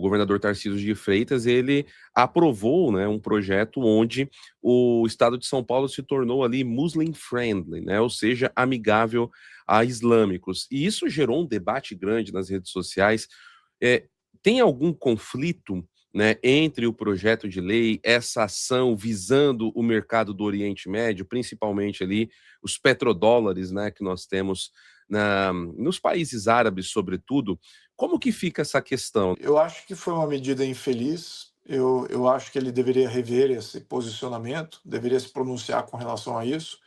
governador Tarcísio de Freitas, ele aprovou, né, um projeto onde o estado de São Paulo se tornou ali Muslim friendly, né, ou seja, amigável a islâmicos. E isso gerou um debate grande nas redes sociais. É, tem algum conflito, né, entre o projeto de lei, essa ação visando o mercado do Oriente Médio, principalmente ali os petrodólares, né, que nós temos nos países árabes, sobretudo? Como que fica essa questão? Eu acho que foi uma medida infeliz. Eu acho que ele deveria rever esse posicionamento, deveria se pronunciar com relação a isso,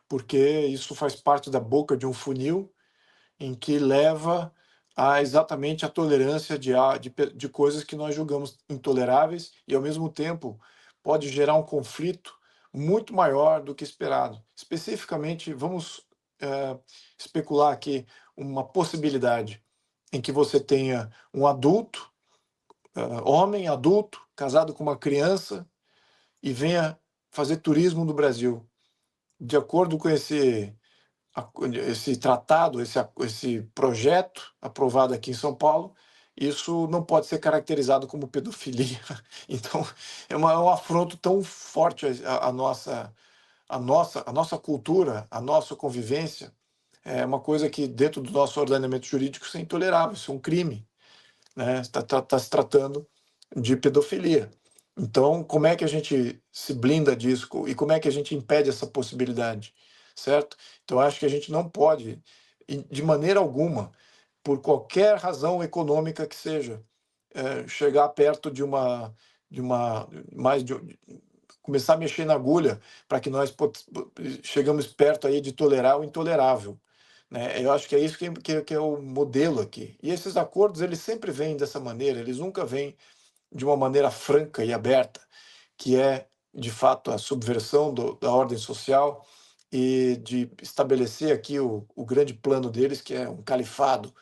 porque isso faz parte da boca de um funil em que leva a exatamente a tolerância de coisas que nós julgamos intoleráveis e, ao mesmo tempo, pode gerar um conflito muito maior do que esperado. Especificamente, vamos eh, especular aqui uma possibilidade em que você tenha um adulto, homem adulto, casado com uma criança e venha fazer turismo no Brasil. De acordo com esse tratado, esse projeto aprovado aqui em São Paulo, isso não pode ser caracterizado como pedofilia. Então, é um afronto tão forte à nossa cultura, à nossa convivência. É uma coisa que, dentro do nosso ordenamento jurídico, isso é intolerável, isso é um crime, né? Está se tratando de pedofilia. Então, como é que a gente se blinda disso e como é que a gente impede essa possibilidade, certo? Então, acho que a gente não pode, de maneira alguma, por qualquer razão econômica que seja, chegar perto de uma, mais de, começar a mexer na agulha para que nós chegamos perto aí de tolerar o intolerável, né? Eu acho que é isso que é o modelo aqui. E esses acordos, eles sempre vêm dessa maneira, eles nunca vêm de uma maneira franca e aberta, que é, de fato, a subversão da ordem social e de estabelecer aqui o grande plano deles, que é um califado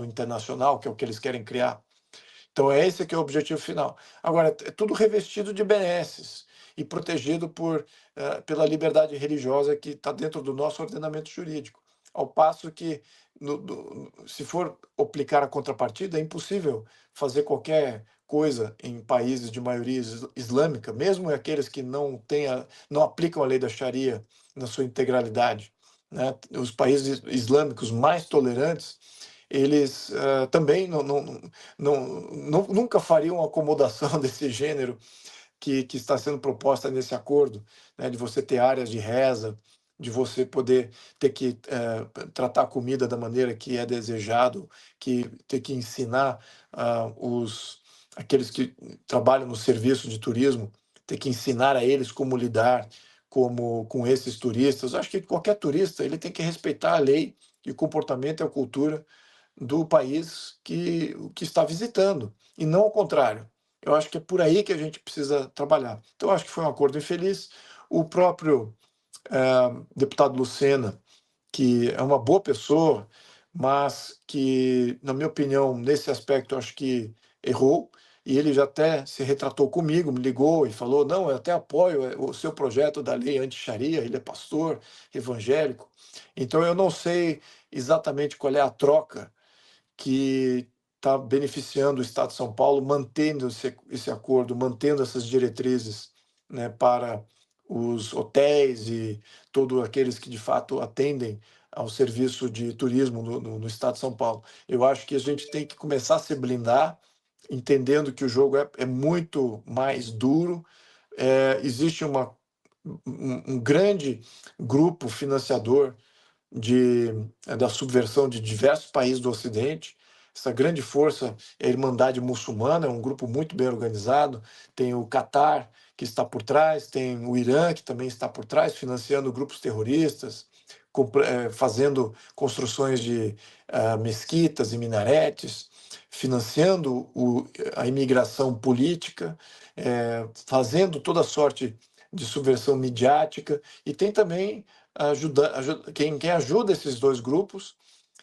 internacional, que é o que eles querem criar. Então, é esse que é o objetivo final. Agora, é tudo revestido de benesses e protegido pela liberdade religiosa que está dentro do nosso ordenamento jurídico. Ao passo que, se for aplicar a contrapartida, é impossível fazer qualquer coisa em países de maioria islâmica, mesmo aqueles que não aplicam a lei da Sharia na sua integralidade, né? Os países islâmicos mais tolerantes, eles também nunca fariam uma acomodação desse gênero que está sendo proposta nesse acordo, né, de você ter áreas de reza, de você poder ter que tratar a comida da maneira que é desejado, que ter que ensinar aqueles que trabalham no serviço de turismo, ter que ensinar a eles como lidar com esses turistas. Eu acho que qualquer turista ele tem que respeitar a lei e o comportamento e a cultura do país que está visitando, e não ao contrário. Eu acho que é por aí que a gente precisa trabalhar. Então, eu acho que foi um acordo infeliz. O próprio deputado Lucena, que é uma boa pessoa, mas que, na minha opinião, nesse aspecto, eu acho que errou. E ele já até se retratou comigo, me ligou e falou: não, eu até apoio o seu projeto da lei anti-Sharia, ele é pastor evangélico. Então, eu não sei exatamente qual é a troca que está beneficiando o Estado de São Paulo, mantendo esse acordo, mantendo essas diretrizes, né, para os hotéis e todos aqueles que de fato atendem ao serviço de turismo no Estado de São Paulo. Eu acho que a gente tem que começar a se blindar, entendendo que o jogo é muito mais duro. Existe um grande grupo financiador da subversão de diversos países do Ocidente. Essa grande força é a Irmandade Muçulmana, é um grupo muito bem organizado. Tem o Catar, que está por trás, tem o Irã, que também está por trás, financiando grupos terroristas, fazendo construções de mesquitas e minaretes, financiando a imigração política, fazendo toda sorte de subversão midiática. E tem também quem ajuda esses dois grupos,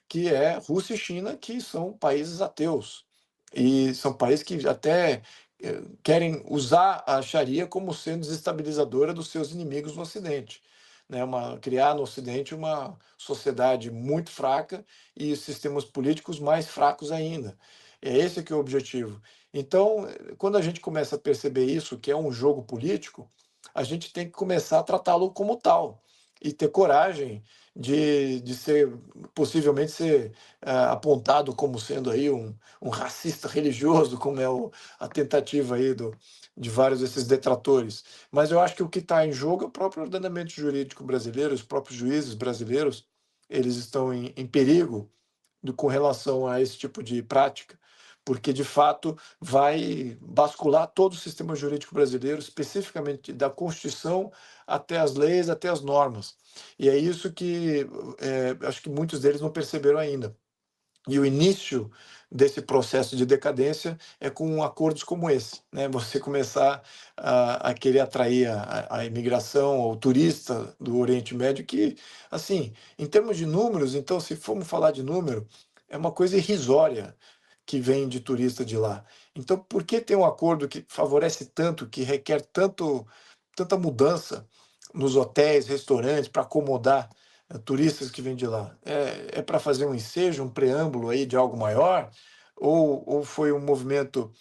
que é Rússia e China, que são países ateus. E são países que até querem usar a Sharia como sendo desestabilizadora dos seus inimigos no Ocidente. Né? Criar no Ocidente uma sociedade muito fraca e sistemas políticos mais fracos ainda. É esse que é o objetivo. Então, quando a gente começa a perceber isso, que é um jogo político, a gente tem que começar a tratá-lo como tal e ter coragem de ser, possivelmente ser apontado como sendo aí um racista religioso, como é a tentativa aí de vários desses detratores. Mas eu acho que o que está em jogo é o próprio ordenamento jurídico brasileiro, os próprios juízes brasileiros, eles estão em perigo com relação a esse tipo de prática, porque de fato vai bascular todo o sistema jurídico brasileiro, especificamente da Constituição até as leis, até as normas. E é isso que acho que muitos deles não perceberam ainda. E o início desse processo de decadência é com acordos como esse, né? Você começar a querer atrair a imigração, o turista do Oriente Médio, que, assim, em termos de números, então, se formos falar de número, é uma coisa irrisória que vem de turista de lá. Então, por que ter um acordo que favorece tanto, que requer tanta mudança nos hotéis, restaurantes, para acomodar turistas que vêm de lá? É para fazer um ensejo, um preâmbulo aí de algo maior? Ou foi um movimento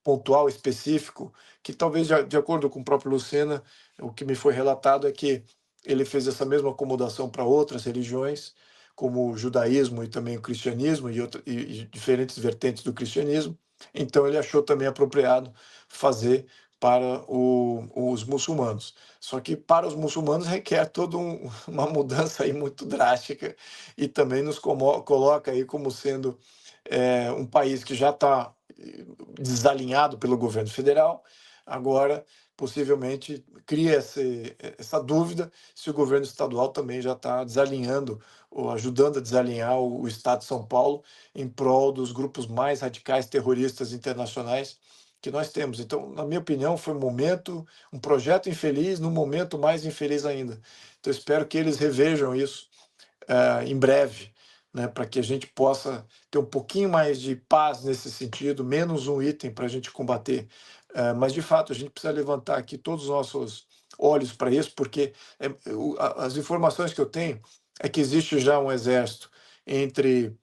pontual, específico, que talvez, de acordo com o próprio Lucena, o que me foi relatado é que ele fez essa mesma acomodação para outras religiões, como o judaísmo e também o cristianismo e diferentes vertentes do cristianismo. Então ele achou também apropriado fazer para os muçulmanos. Só que para os muçulmanos requer toda uma mudança aí muito drástica e também nos coloca aí como sendo um país que já está desalinhado pelo governo federal. Agora, possivelmente, cria essa dúvida se o governo estadual também já está desalinhando ou ajudando a desalinhar o Estado de São Paulo em prol dos grupos mais radicais terroristas internacionais que nós temos. Então, na minha opinião, foi um projeto infeliz, num momento mais infeliz ainda. Então, espero que eles revejam isso em breve, né, para que a gente possa ter um pouquinho mais de paz nesse sentido, menos um item para a gente combater. Mas, de fato, a gente precisa levantar aqui todos os nossos olhos para isso, porque as informações que eu tenho é que existe já um exército entre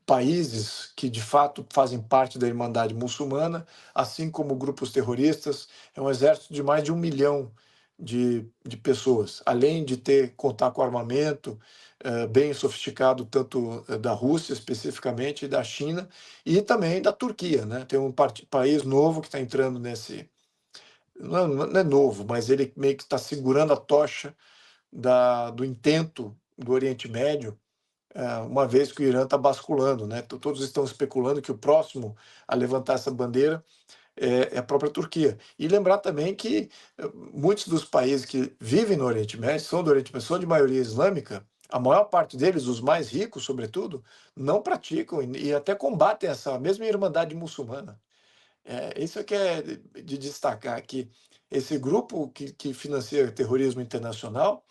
países que de fato fazem parte da Irmandade Muçulmana, assim como grupos terroristas. É um exército de mais de 1 milhão de pessoas, além de contar com armamento bem sofisticado, tanto da Rússia especificamente, e da China, e também da Turquia, né? Tem um país novo que está entrando nesse. Não é novo, mas ele meio que está segurando a tocha do intento do Oriente Médio, uma vez que o Irã está basculando, né? Todos estão especulando que o próximo a levantar essa bandeira é a própria Turquia. E lembrar também que muitos dos países que vivem no Oriente Médio, são do Oriente Médio, são de maioria islâmica, a maior parte deles, os mais ricos, sobretudo, não praticam e até combatem essa mesma irmandade muçulmana. Isso é que é de destacar, que esse grupo que financia terrorismo internacional,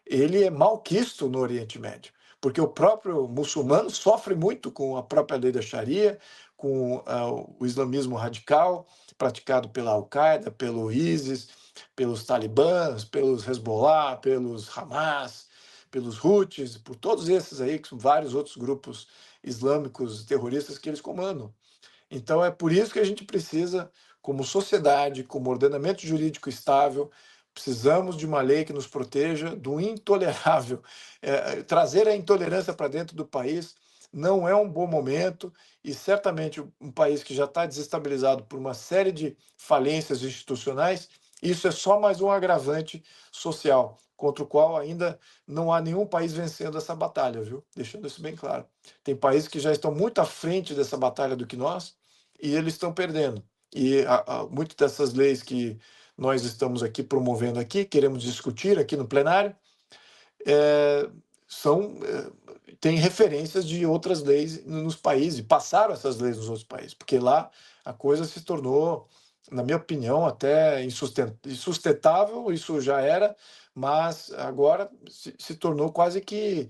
ele é malquisto no Oriente Médio, porque o próprio muçulmano sofre muito com a própria lei da Sharia, com o islamismo radical praticado pela Al-Qaeda, pelo ISIS, pelos talibãs, pelos Hezbollah, pelos Hamas, pelos Houthis, por todos esses aí, que são vários outros grupos islâmicos terroristas que eles comandam. Então é por isso que a gente precisa, como sociedade, como ordenamento jurídico estável, precisamos de uma lei que nos proteja do intolerável. Trazer a intolerância para dentro do país não é um bom momento e certamente um país que já está desestabilizado por uma série de falências institucionais, isso é só mais um agravante social, contra o qual ainda não há nenhum país vencendo essa batalha, viu? Deixando isso bem claro. Tem países que já estão muito à frente dessa batalha do que nós, e eles estão perdendo. E muitas dessas leis que nós estamos aqui promovendo aqui, queremos discutir aqui no plenário, é, são tem referências de outras leis nos países, passaram essas leis nos outros países, porque lá a coisa se tornou, na minha opinião, até insustentável, isso já era, mas agora se tornou quase que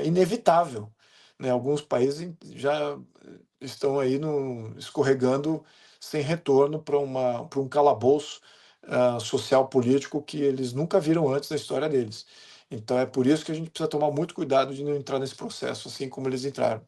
inevitável, né? Alguns países já estão aí escorregando sem retorno para um calabouço social político que eles nunca viram antes na história deles. Então é por isso que a gente precisa tomar muito cuidado de não entrar nesse processo, assim como eles entraram.